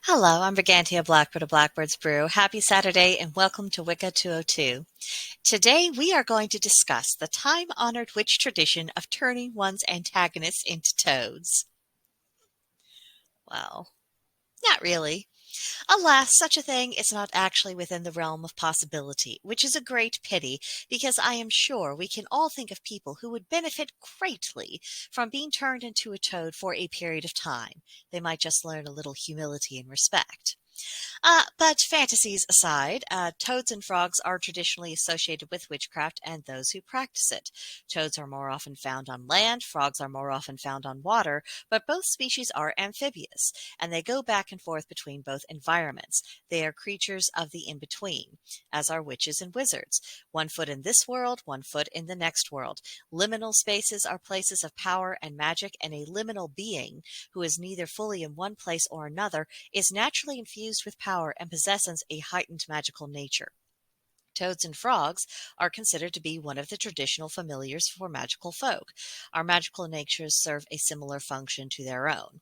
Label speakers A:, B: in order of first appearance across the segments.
A: Hello, I'm Brigantia, Blackbird of Blackbird's Brew. Happy Saturday and welcome to Wicca 202. Today we are going to discuss the time-honored witch tradition of turning one's antagonists into toads. Well, not really. Alas, such a thing is not actually within the realm of possibility, which is a great pity because I am sure we can all think of people who would benefit greatly from being turned into a toad for a period of time. They might just learn a little humility and respect. But fantasies aside, toads and frogs are traditionally associated with witchcraft and those who practice it. Toads are more often found on land, frogs are more often found on water, but both species are amphibious, and they go back and forth between both environments. They are creatures of the in-between, as are witches and wizards. 1 foot in this world, 1 foot in the next world. Liminal spaces are places of power and magic, and a liminal being, who is neither fully in one place or another, is naturally infused with power and possesses a heightened magical nature. Toads and frogs are considered to be one of the traditional familiars for magical folk. Our magical natures serve a similar function to their own.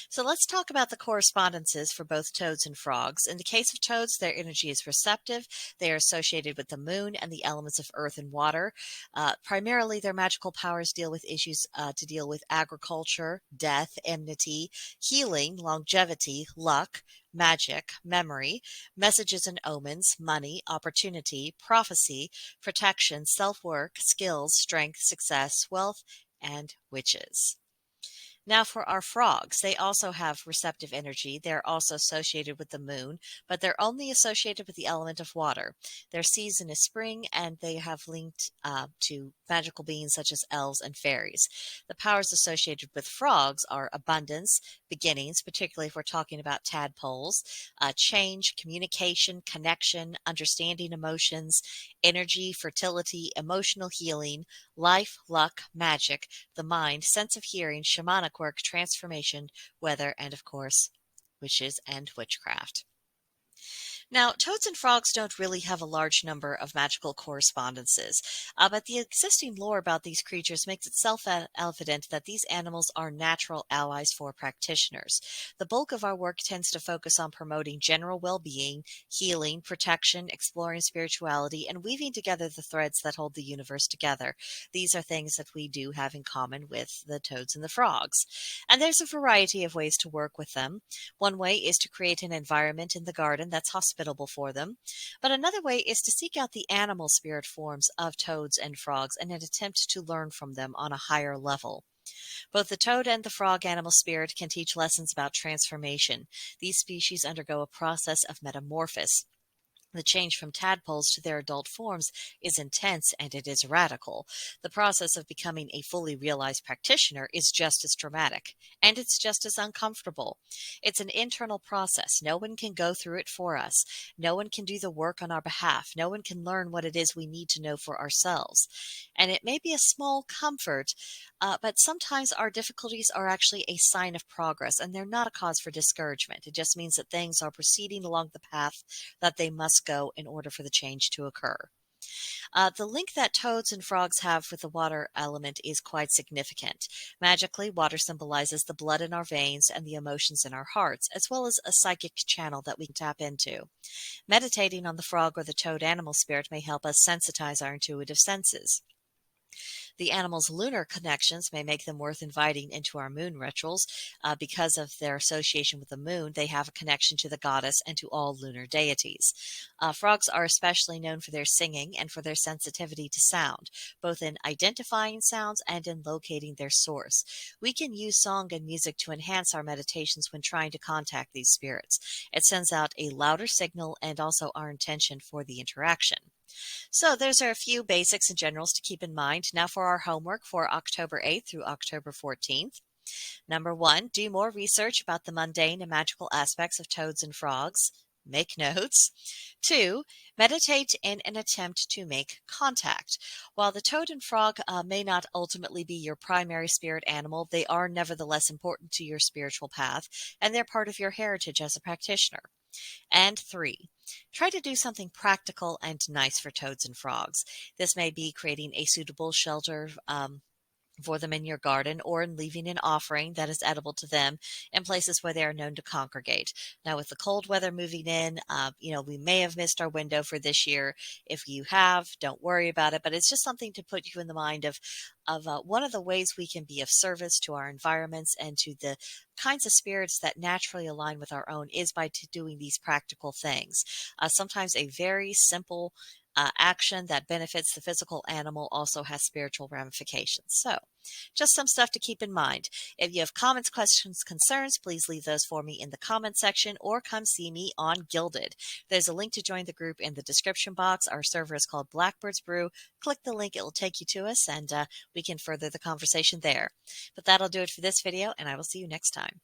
A: So let's talk about the correspondences for both toads and frogs. In the case of toads, their energy is receptive. They are associated with the moon and the elements of earth and water. Primarily, their magical powers deal with issues to deal with agriculture, death, enmity, healing, longevity, luck, magic, memory, messages and omens, money, opportunity, prophecy, protection, self-work, skills, strength, success, wealth, and witches. Now, for our frogs, they also have receptive energy. They're also associated with the moon, but they're only associated with the element of water. Their season is spring, and they have linked to magical beings such as elves and fairies. The powers associated with frogs are abundance, beginnings, particularly if we're talking about tadpoles, change, communication, connection, understanding emotions, energy, fertility, emotional healing, life, luck, magic, the mind, sense of hearing, shamanic work, transformation, weather, and of course, witches and witchcraft. Now, toads and frogs don't really have a large number of magical correspondences, but the existing lore about these creatures makes it self-evident that these animals are natural allies for practitioners. The bulk of our work tends to focus on promoting general well-being, healing, protection, exploring spirituality, and weaving together the threads that hold the universe together. These are things that we do have in common with the toads and the frogs. And there's a variety of ways to work with them. One way is to create an environment in the garden that's hospitable for them, but another way is to seek out the animal spirit forms of toads and frogs in an attempt to learn from them on a higher level. Both the toad and the frog animal spirit can teach lessons about transformation. These species undergo a process of metamorphosis. The change from tadpoles to their adult forms is intense and it is radical. The process of becoming a fully realized practitioner is just as traumatic, and it's just as uncomfortable. It's an internal process. No one can go through it for us. No one can do the work on our behalf. No one can learn what it is we need to know for ourselves. And it may be a small comfort, but sometimes our difficulties are actually a sign of progress, and they're not a cause for discouragement. It just means that things are proceeding along the path that they must go in order for the change to occur. The link that toads and frogs have with the water element is quite significant. Magically, water symbolizes the blood in our veins and the emotions in our hearts, as well as a psychic channel that we can tap into. Meditating on the frog or the toad animal spirit may help us sensitize our intuitive senses. The animals' lunar connections may make them worth inviting into our moon rituals. Because of their association with the moon, they have a connection to the goddess and to all lunar deities. Frogs are especially known for their singing and for their sensitivity to sound, both in identifying sounds and in locating their source. We can use song and music to enhance our meditations when trying to contact these spirits. It sends out a louder signal and also our intention for the interaction. So those are a few basics and generals to keep in mind. Now for our homework for October 8th through October 14th. Number 1, do more research about the mundane and magical aspects of toads and frogs. Make notes. 2, meditate in an attempt to make contact. While the toad and frog may not ultimately be your primary spirit animal, they are nevertheless important to your spiritual path, and they're part of your heritage as a practitioner. And 3, try to do something practical and nice for toads and frogs. This may be creating a suitable shelter for them in your garden, or in leaving an offering that is edible to them in places where they are known to congregate. Now, with the cold weather moving in, we may have missed our window for this year. If you have, don't worry about it, but it's just something to put you in the mind of one of the ways we can be of service to our environments and to the kinds of spirits that naturally align with our own is by doing these practical things. Sometimes a very simple action that benefits the physical animal also has spiritual ramifications. So, just some stuff to keep in mind. If you have comments, questions, concerns, please leave those for me in the comment section or come see me on Gilded. There's a link to join the group in the description box. Our server is called Blackbird's Brew. Click the link, it will take you to us, and we can further the conversation there. But that'll do it for this video, and I will see you next time.